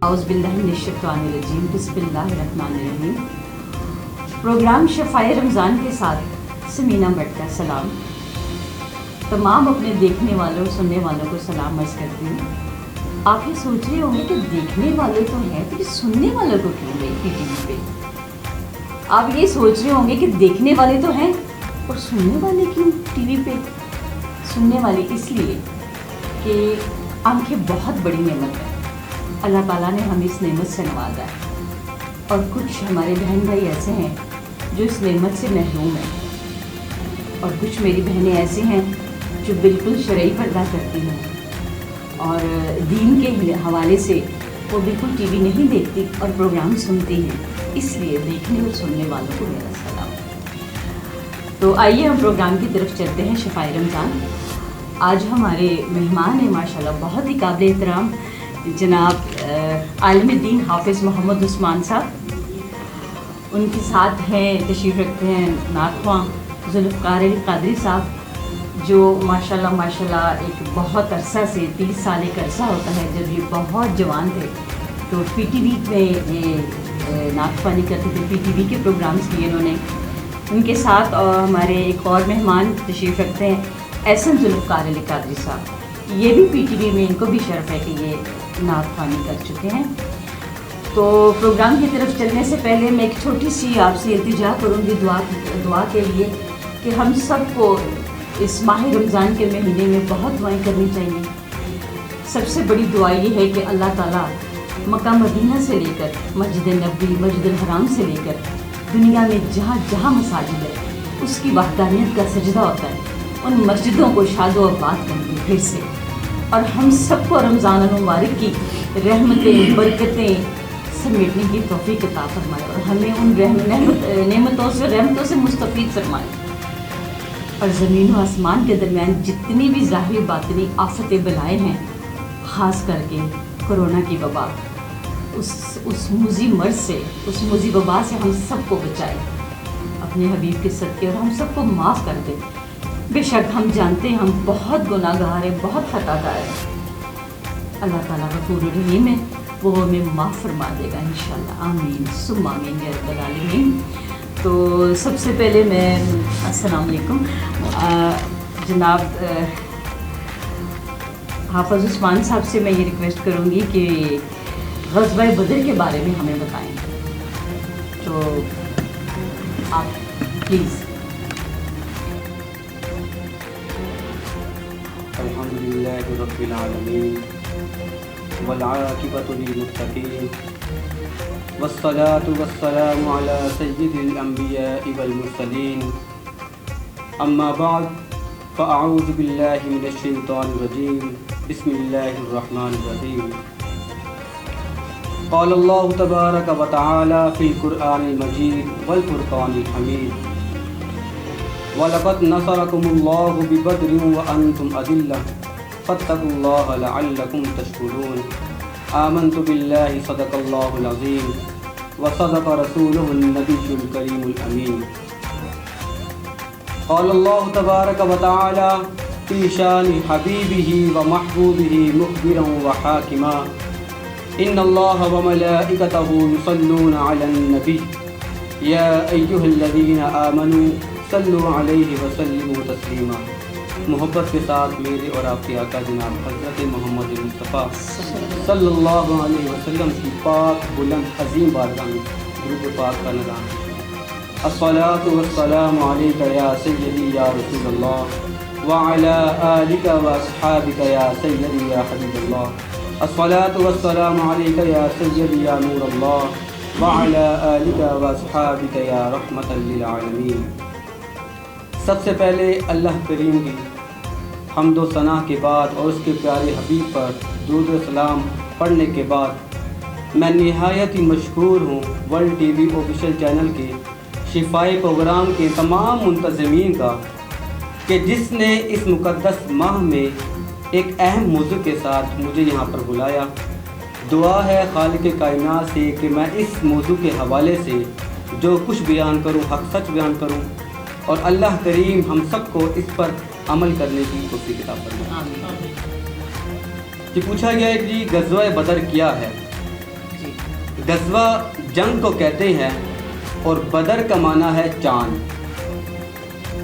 اعوذ باللہ من الشیطان الرجیم بسم اللہ الرحمن الرحیم۔ پروگرام شفائے رمضان کے ساتھ سمینہ بٹ کا سلام، تمام اپنے دیکھنے والوں سننے والوں کو سلام عرض کرتی ہوں۔ آپ یہ سوچ رہے ہوں گے کہ دیکھنے والے تو ہیں پھر سننے والوں کو کیوں گئی پی ٹی وی پہ؟ آپ یہ سوچ رہے ہوں گے کہ دیکھنے والے تو ہیں اور سننے والے کیوں ٹی وی پہ؟ سننے والے اس لیے کہ آنکھیں بہت بڑی نعمت ہے، اللہ تعالیٰ نے ہمیں اس نعمت سے نوازا ہے، اور کچھ ہمارے بہن بھائی ایسے ہیں جو اس نعمت سے محروم ہیں، اور کچھ میری بہنیں ایسی ہیں جو بالکل شرعی پردہ کرتی ہیں اور دین کے حوالے سے وہ بالکل ٹی وی نہیں دیکھتی اور پروگرام سنتی ہیں۔ اس لیے دیکھنے اور سننے والوں کو میرا سلام۔ تو آئیے ہم پروگرام کی طرف چلتے ہیں، شفائے رمضان۔ آج ہمارے مہمان ہیں ماشاءاللہ بہت ہی قابل احترام جناب عالم دین حافظ محمد عثمان صاحب، ان کے ساتھ ہیں تشریف رکھتے ہیں نعت خواں ذوالفقار علی قادری صاحب، جو ماشاءاللہ ایک بہت عرصہ سے 30 سال ایک عرصہ ہوتا ہے جب یہ بہت جوان تھے تو پی ٹی وی میں یہ نعت خوانی کرتے تھے، پی ٹی وی کے پروگرامز کیے انہوں نے۔ ان کے ساتھ ہمارے ایک اور مہمان تشریف رکھتے ہیں احسن ذوالفقار علی قادری صاحب، یہ بھی پی ٹی وی میں ان کو بھی شرف ہے کہ یہ نعت خوانی کر چکے ہیں۔ تو پروگرام کی طرف چلنے سے پہلے میں ایک چھوٹی سی آپ سے التجا کروں گی دعا کے لیے کہ ہم سب کو اس ماہ رمضان کے مہینے میں بہت دعائیں کرنی چاہیے۔ سب سے بڑی دعا یہ ہے کہ اللہ تعالیٰ مکہ مدینہ سے لے کر مسجد نبوی، مسجد الحرام سے لے کر دنیا میں جہاں جہاں مساجد ہے اس کی وحدانیت کا سجدہ ہوتا ہے، ان مسجدوں کو شاد و آباد کر دیں پھر سے، اور ہم سب کو رمضان المبارک کی رحمتیں برکتیں سمیٹنے کی توفیق عطا فرمائے اور ہمیں ان نعمتوں سے مستفید فرمائے، اور زمین و آسمان کے درمیان جتنی بھی ظاہری باطنی آفتیں بلائیں ہیں، خاص کر کے کرونا کی وبا، اس موذی مرض سے، اس موذی وبا سے ہم سب کو بچائے اپنے حبیب کے صدقے، اور ہم سب کو معاف کر دے۔ بے شک ہم جانتے ہیں ہم بہت گناہ گار ہیں، بہت خطا کار ہیں، اللہ تعالیٰ غفور رحیم ہے، وہ ہمیں معاف فرما دے گا انشاءاللہ، آمین ثم آمین یا رب العالمین۔ تو سب سے پہلے میں السلام علیکم جناب حافظ عثمان صاحب سے میں یہ ریکویسٹ کروں گی کہ غزوہ بدر کے بارے میں ہمیں بتائیں، تو آپ پلیز۔ الحمدللہ رب العالمین والعاقبۃ للمتقین والصلاة والسلام علی سید الانبیاء والمرسلین، اما بعد فاعوذ باللہ من الشیطان الرجیم، بسم اللہ الرحمن الرحیم۔ قال اللہ تبارک و تعالی فی القرآن المجید والفرقان الحمید، وَلَقَدْ نَصَرَكُمُ اللَّهُ بِبَدْرٍ وَأَنْتُمْ أَذِلَّةٌ فَاتَّقُوا اللَّهَ لَعَلَّكُمْ تَشْكُرُونَ۔ آمَنْتُ بِاللَّهِ صَدَقَ اللَّهُ الْعَظِيمُ وَصَدَقَ رَسُولُهُ النَّبِيُّ الْكَرِيمُ الْأَمِينُ۔ قال الله تبارك وتعالى في شان حبيبه ومحبوبه مخبرا وحاكما، إن الله وملائكته يصلون على النبي يا أيها الذين آمنوا صلوا علیہ وسلموا تسلیما۔ محبت کے ساتھ میرے اور آپ کے آقا جناب حضرت محمد مصطفیٰ صلی اللہ علیہ وسلم کی پاک بلند عظیم بارگاہ میں درود پاک کا نظام۔ الصلاۃ والسلام علیک یا سیدی یا رسول اللہ وعلی آلک واصحابک یا سیدی یا حبیب اللہ۔ الصلاۃ والسلام علیک یا سیدی یا نور اللہ وعلی آلک واصحابک یا رحمۃ للعالمین۔ سب سے پہلے اللہ کریم کی حمد و ثنا کے بعد اور اس کے پیارے حبیب پر درود و سلام پڑھنے کے بعد میں نہایت ہی مشکور ہوں world T V official channel کے شفائی پروگرام کے تمام منتظمین کا کہ جس نے اس مقدس ماہ میں ایک اہم موضوع کے ساتھ مجھے یہاں پر بلایا۔ دعا ہے خالق کائنات سے کہ میں اس موضوع کے حوالے سے جو کچھ بیان کروں حق سچ بیان کروں، اور اللہ کریم ہم سب کو اس پر عمل کرنے کی توفیق عطا فرمائے۔ کہ پوچھا گیا ہے کہ غزوہ بدر کیا ہے، غزوہ جنگ کو کہتے ہیں اور بدر کا معنی ہے چاند۔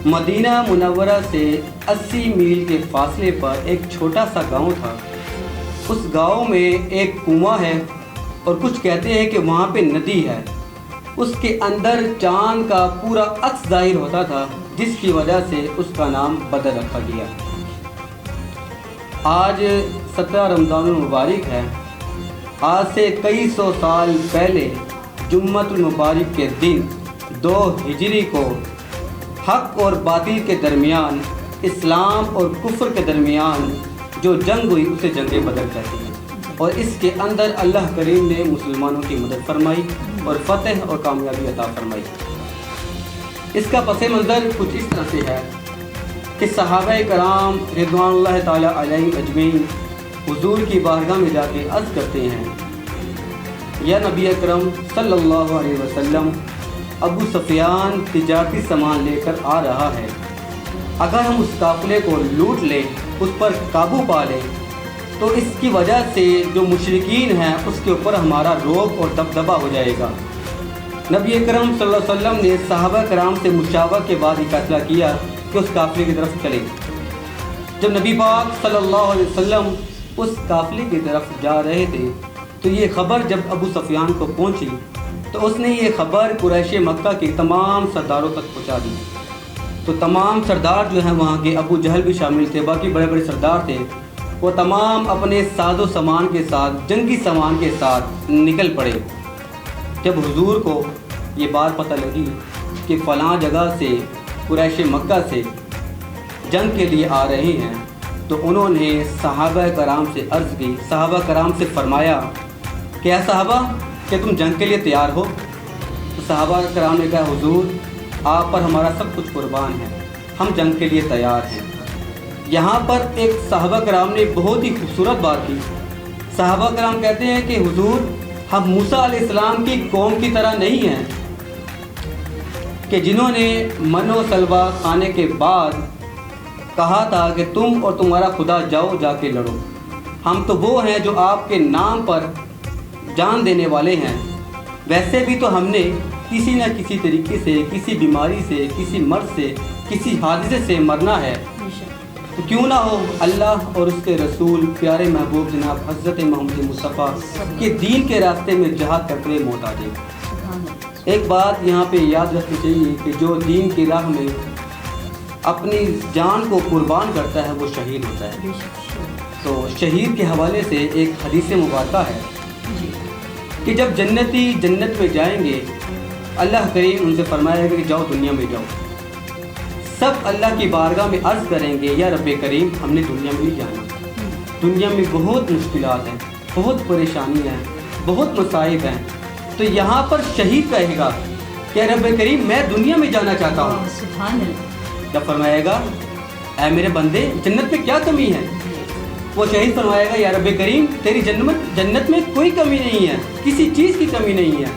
مدینہ منورہ سے 80 میل کے فاصلے پر ایک چھوٹا سا گاؤں تھا۔ اس گاؤں میں ایک کنواں ہے اور کچھ کہتے ہیں کہ وہاں پہ ندی ہے۔ اس کے اندر چاند کا پورا عکس ظاہر ہوتا تھا، جس کی وجہ سے اس کا نام بدر رکھا گیا۔ آج 17 رمضان المبارک ہے۔ آج سے کئی سو سال پہلے جمعۃ المبارک کے دن 2 ہجری کو حق اور باطل کے درمیان، اسلام اور کفر کے درمیان جو جنگ ہوئی اسے جنگ بدر کہتے ہیں، اور اس کے اندر اللہ کریم نے مسلمانوں کی مدد فرمائی اور فتح اور کامیابی عطا فرمائی۔ اس کا پس منظر کچھ اس طرح سے ہے کہ صحابہ کرام رضوان اللہ تعالیٰ علیہم اجمعین حضور کی بارگاہ میں جا کے عرض کرتے ہیں، یا نبی اکرم صلی اللہ علیہ وسلم، ابو سفیان تجارتی سامان لے کر آ رہا ہے، اگر ہم اس قافلے کو لوٹ لیں، اس پر قابو پا لیں، تو اس کی وجہ سے جو مشرکین ہیں اس کے اوپر ہمارا روب اور دبدبہ ہو جائے گا۔ نبی اکرم صلی اللہ علیہ وسلم نے صحابہ کرام سے مشاورت کے بعد یہ فیصلہ کیا کہ اس قافلے کی طرف چلیں۔ جب نبی پاک صلی اللہ علیہ وسلم اس قافلے کی طرف جا رہے تھے تو یہ خبر جب ابو سفیان کو پہنچی تو اس نے یہ خبر قریش مکہ کے تمام سرداروں تک پہنچا دی۔ تو تمام سردار جو ہیں وہاں کے، ابو جہل بھی شامل تھے، باقی بڑے بڑے سردار تھے، وہ تمام اپنے ساز و سامان کے ساتھ، جنگی سامان کے ساتھ نکل پڑے۔ جب حضور کو یہ بات پتہ لگی کہ فلاں جگہ سے قریش مکہ سے جنگ کے لیے آ رہے ہیں، تو انہوں نے صحابہ کرام سے عرض کی، صحابہ کرام سے فرمایا کہ اے صحابہ، کہ تم جنگ کے لیے تیار ہو؟ تو صحابہ کرام نے کہا حضور، آپ پر ہمارا سب کچھ قربان ہے، ہم جنگ کے لیے تیار ہیں۔ یہاں پر ایک صحابہ کرام نے بہت ہی خوبصورت بات کی۔ صحابہ کرام کہتے ہیں کہ حضور، ہم موسیٰ علیہ السلام کی قوم کی طرح نہیں ہیں کہ جنہوں نے من و سلوہ کھانے کے بعد کہا تھا کہ تم اور تمہارا خدا جاؤ جا کے لڑو۔ ہم تو وہ ہیں جو آپ کے نام پر جان دینے والے ہیں۔ ویسے بھی تو ہم نے کسی نہ کسی طریقے سے، کسی بیماری سے، کسی مرض سے، کسی حادثے سے مرنا ہے، تو کیوں نہ ہو اللہ اور اس کے رسول پیارے محبوب جناب حضرت محمد مصطفیٰ کے دین کے راستے میں جہاد کرتے ہوئے موت آ جائے۔ ایک بات یہاں پہ یاد رکھنی چاہیے کہ جو دین کی راہ میں اپنی جان کو قربان کرتا ہے وہ شہید ہوتا ہے۔ تو شہید کے حوالے سے ایک حدیث مبارکہ ہے کہ جب جنتی جنت میں جائیں گے، اللہ کریم ان سے فرمائے گا کہ جاؤ دنیا میں جاؤ۔ سب اللہ کی بارگاہ میں عرض کریں گے، یا رب کریم، ہم نے دنیا میں نہیں جانا، دنیا میں بہت مشکلات ہیں، بہت پریشانی ہیں، بہت مصائب ہیں۔ تو یہاں پر شہید کہے گا کہ رب کریم، میں دنیا میں جانا چاہتا ہوں۔ سبحان اللہ۔ کیا فرمائے گا؟ اے میرے بندے، جنت میں کیا کمی ہے؟ وہ شہید فرمائے گا، یا رب کریم، تیری جنت میں کوئی کمی نہیں ہے، کسی چیز کی کمی نہیں ہے،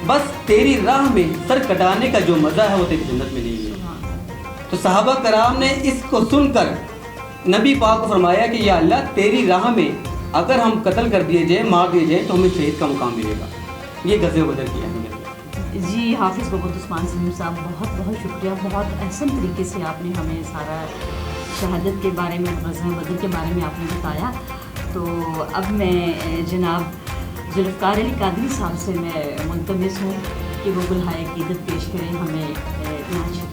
بس تیری راہ میں سر کٹانے کا جو مزہ ہے وہ تیری جنت میں نہیں ہے۔ تو صحابہ کرام نے اس کو سن کر نبی پاک کو فرمایا کہ یا اللہ، تیری راہ میں اگر ہم قتل کر دیے جائیں، مار دیے جائیں، تو ہمیں شہید کا مقام ملے گا۔ یہ غزوہ بدر کی اہمیت۔ جی حافظ محمد عثمان سلیم صاحب، بہت بہت شکریہ، بہت احسن طریقے سے آپ نے ہمیں سارا شہادت کے بارے میں، غزوہ بدر کے بارے میں آپ نے بتایا۔ تو اب میں جناب ذوالفقار علی قادری صاحب سے میں ملتمس ہوں کہ وہ گلہائے عقیدت پیش کریں ہمیں نعت شریف۔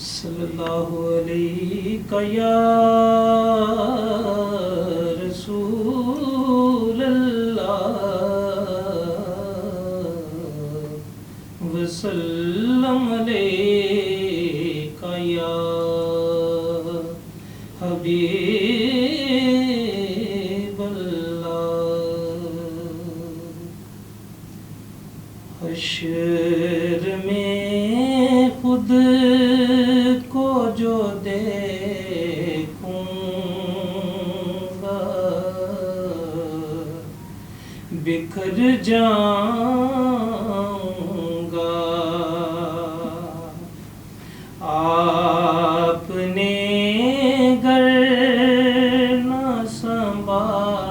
صلی اللہ علیہ یا رسول اللہ وسلم علیہ یا حبیب اللہ۔ حشر میں خود کو جو دیکھوں گا، بکھر جاؤں گا۔ آپ نے گر نہ سنبھالا